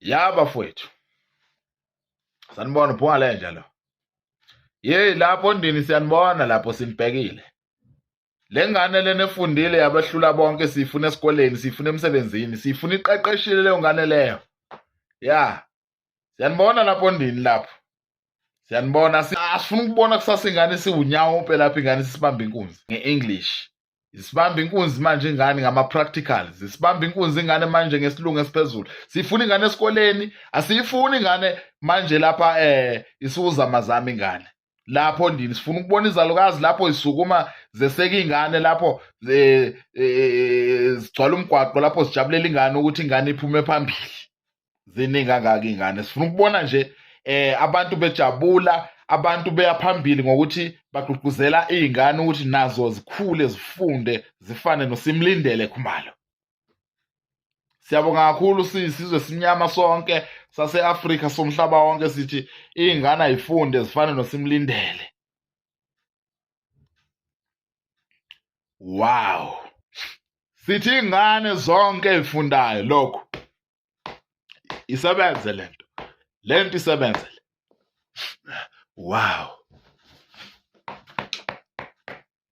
Ya bafowethu. Sanibona uPhungalenja lo. Lapho ndini siyanibona lapho sinibhekile. Le ngane lena efundile yabehlula bonke sifuna esikoleni, sifuna emsebenzini, sifuna iqeqeshile leyo ngane leyo. Siyanibona lapho ndini lapho. Siyanibona asifuna ukubona kusasa ingane siwunyawo phela lapha ingane sisibamba inkunzi ngeEnglish. Isibamba inkunzi manje ingane ngama-practicals. Isibamba inkunzi ingane manje ngesilungu esiphezulu. Sifuna ingane esikoleni, asiyifuni ingane manje lapha isuzamazama ingane. Lapho ndini sifuna ukubona izalukazi lapho isukuma zeseka ingane lapho zigcwala umgwaqo lapho sijabulela ingane ukuthi ingane iphume phambili. Ziningi kangaka ingane. Sifuna ukubona nje abantu bejabula, abantu beya phambili ngokuthi bagqugquzela izingane ukuthi nazo zikhule zifunde zifane noSimlindele Khumalo. Siyabonga kakhulu sizwe simnyama sonke sase-Afrika somhlaba wonke sithi izingane ayifunde zifane noSimlindele. Wow. Sithi izingane zonke ezifundayo lokho isebenze lento isebenze. Wow.